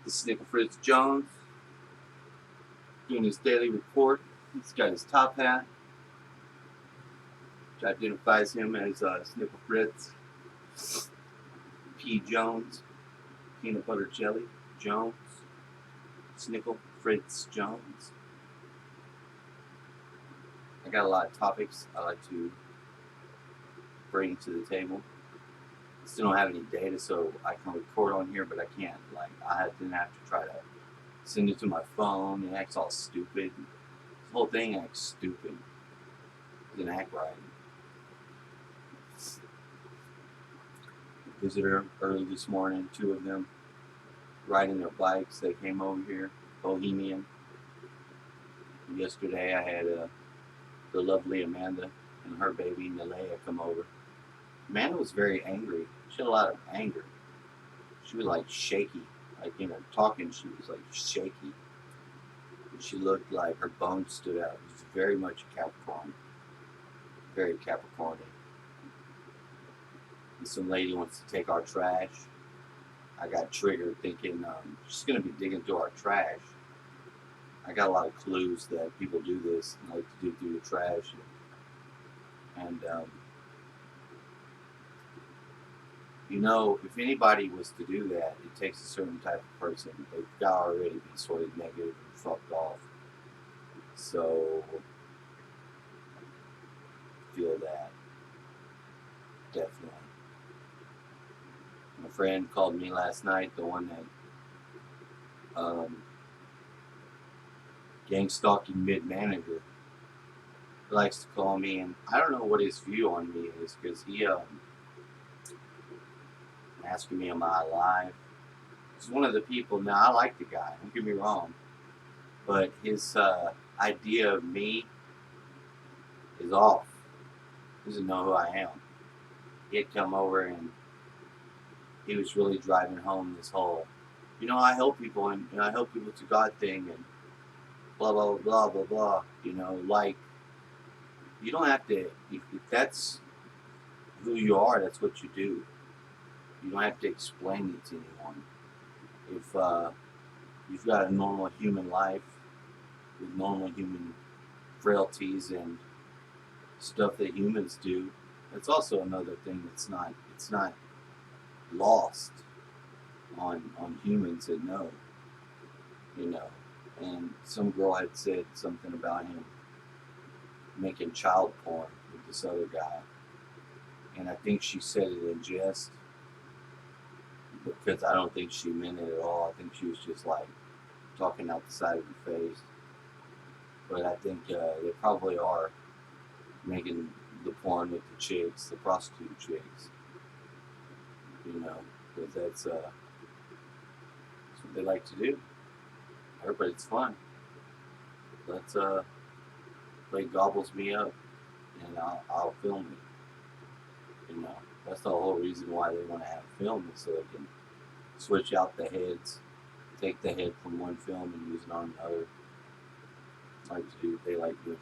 This is Nickel Fritz Jones doing his daily report. He's got his top hat, which identifies him as Snickle Fritz P. Jones, Peanut Butter Jelly Jones, Snickle Fritz Jones. I got a lot of topics I like to bring to the table. I still don't have any data, so I can record on here, but I can't. I didn't have to try to send it to my phone. It acts all stupid. The whole thing acts stupid. It didn't act right. Visitor early this morning, two of them riding their bikes. They came over here, Bohemian. Yesterday I had the lovely Amanda and her baby Nalea come over. Amanda was very angry. She had a lot of anger. She was like shaky. Talking, she was like shaky. She looked like her bones stood out. It was very much a Capricorn. Very Capricorn. And some lady wants to take our trash. I got triggered thinking she's going to be digging through our trash. I got a lot of clues that people do this and like to dig through the trash. And if anybody was to do that, it takes a certain type of person. They've got to already be sort of negative and fucked off. So, feel that. Definitely. My friend called me last night, the one that gang stalking mid-manager. He likes to call me, and I don't know what his view on me is, because he asking me, am I alive? He's one of the people. Now, I like the guy, don't get me wrong, but his idea of me is off. He doesn't know who I am. He had come over and he was really driving home this whole, I help people and I help people to God thing and blah, blah, blah, blah, blah. You don't have to, if that's who you are, that's what you do. You don't have to explain it to anyone. If you've got a normal human life with normal human frailties and stuff that humans do, that's also another thing it's not lost on humans that know. And some girl had said something about him making child porn with this other guy. And I think she said it in jest, because I don't think she meant it at all. I think she was just like talking out the side of her face. But I think they probably are making the porn with the chicks, the prostitute chicks. Because that's what they like to do. But it's fun. Let's play gobbles me up, and I'll film it. That's the whole reason why they want to have film, is so they can switch out the heads, take the head from one film and use it on another. They like doing,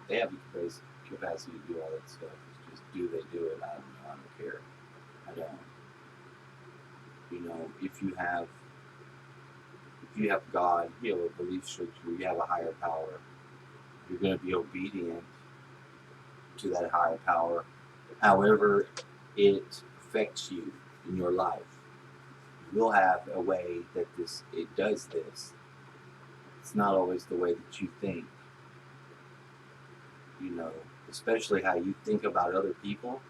they have the capacity to do all that stuff. It's just, do they do it? I don't know. I don't care. I don't. If you have God, you have a belief structure, you have a higher power, you're going to be obedient to that higher power, however it affects you in your life. You'll have a way that it does this. It's not always the way that you think. Especially how you think about other people.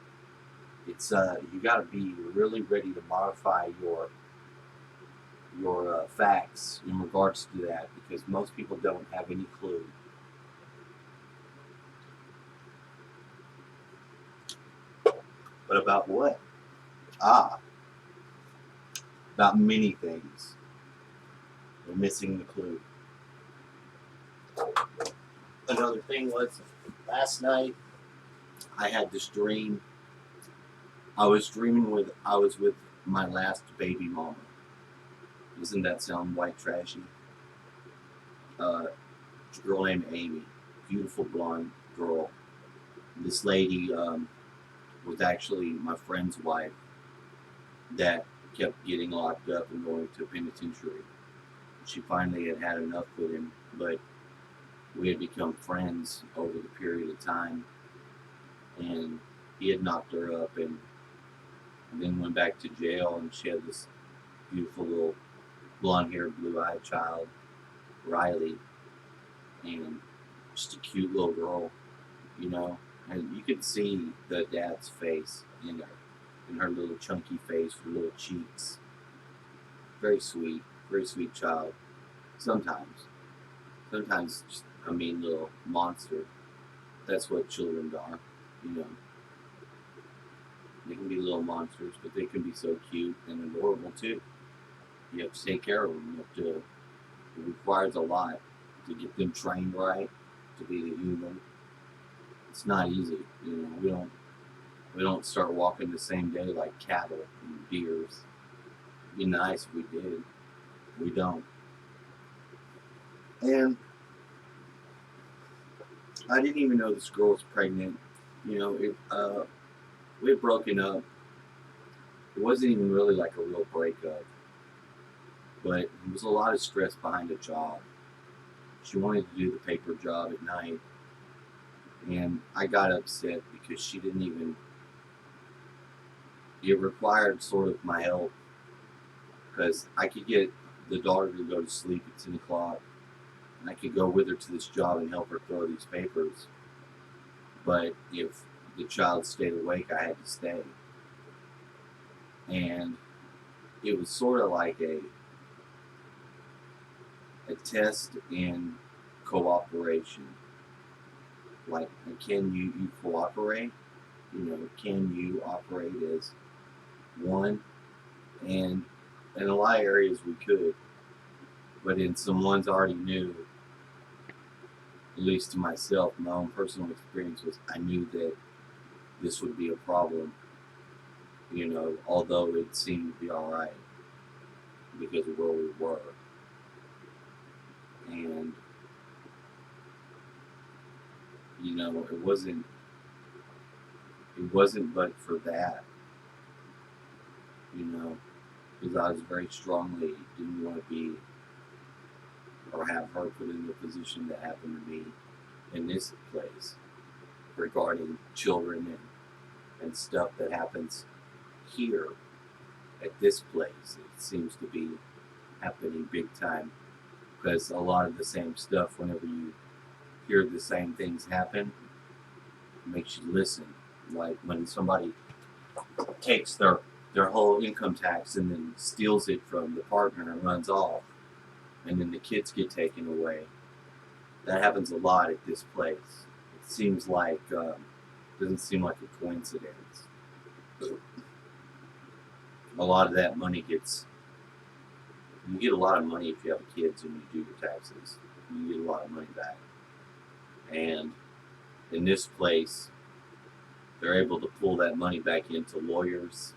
It's you got to be really ready to modify your facts in regards to that, because most people don't have any clue. But about what? About many things. They're missing the clue. Another thing was, last night I had this dream. I was with my last baby mama. Doesn't that sound white trashy? A girl named Amy, beautiful blonde girl. This lady was actually my friend's wife that kept getting locked up and going to penitentiary. She finally had had enough with him, but we had become friends over the period of time, and he had knocked her up and then went back to jail, and she had this beautiful little blonde-haired, blue-eyed child, Riley, and just a cute little girl, you know. And you could see the dad's face in her little chunky face, her little cheeks. Very sweet child. Sometimes, sometimes just a mean little monster. That's what children are, you know. They can be little monsters, but they can be so cute and adorable too. You have to take care of them. You have to. It requires a lot to get them trained right, to be a human. It's not easy, you know. We don't start walking the same day like cattle and deers. It'd be nice if we did. We don't. And I didn't even know this girl was pregnant. You know, we had broken up. It wasn't even really like a real breakup, but there was a lot of stress behind the job. She wanted to do the paper job at night, and I got upset because she didn't even. It required sort of my help because I could get the daughter to go to sleep at 10 o'clock, and I could go with her to this job and help her throw these papers. But if the child stayed awake, I had to stay. And it was sort of like a test in cooperation. Like, can you cooperate? You know, can you operate as one? And in a lot of areas we could, but in some ones I already knew, at least to myself, my own personal experience was I knew that this would be a problem, you know, although it seemed to be alright because of where we were. And, you know, it wasn't but for that, you know, because I was very strongly didn't want to be or have her put in the position that happened to me in this place regarding children and stuff that happens here at this place. It seems to be happening big time because a lot of the same stuff, whenever you hear the same things happen, it makes you listen. Like when somebody takes their whole income tax and then steals it from the partner and runs off, and then the kids get taken away. That happens a lot at this place. It seems like doesn't seem like a coincidence. A lot of that money gets. You get a lot of money if you have kids and you do your taxes. You get a lot of money back. And in this place, they're able to pull that money back into lawyers,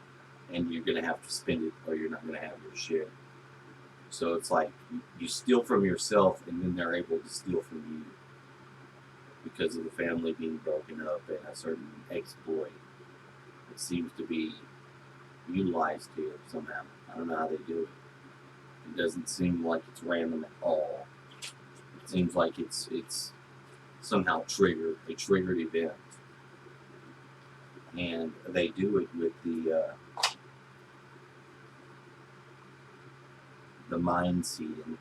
and you're going to have to spend it or you're not going to have your share. So it's like you steal from yourself, and then they're able to steal from you because of the family being broken up and a certain exploit that seems to be utilized here somehow. I don't know how they do it. It doesn't seem like it's random at all. It seems like it's somehow a triggered event. And they do it with the mind seeding,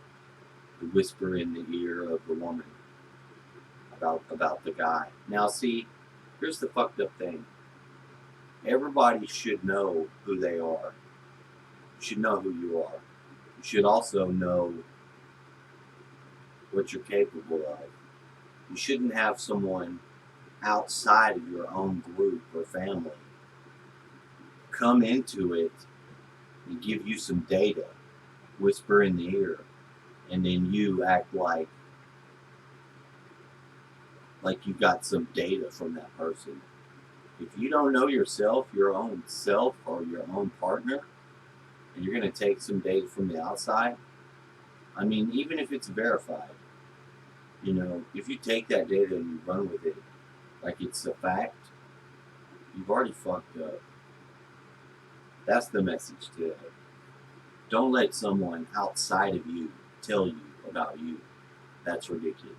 the whisper in the ear of the woman about the guy. Now see, here's the fucked up thing. Everybody should know who they are. You should know who you are. You should also know what you're capable of. You shouldn't have someone outside of your own group or family come into it and give you some data, whisper in the ear, and then you act like you got some data from that person. If you don't know yourself, your own self or your own partner, and you're going to take some data from the outside, I mean, even if it's verified, you know, if you take that data and you run with it like it's a fact, you've already fucked up. That's the message today. Don't let someone outside of you tell you about you. That's ridiculous.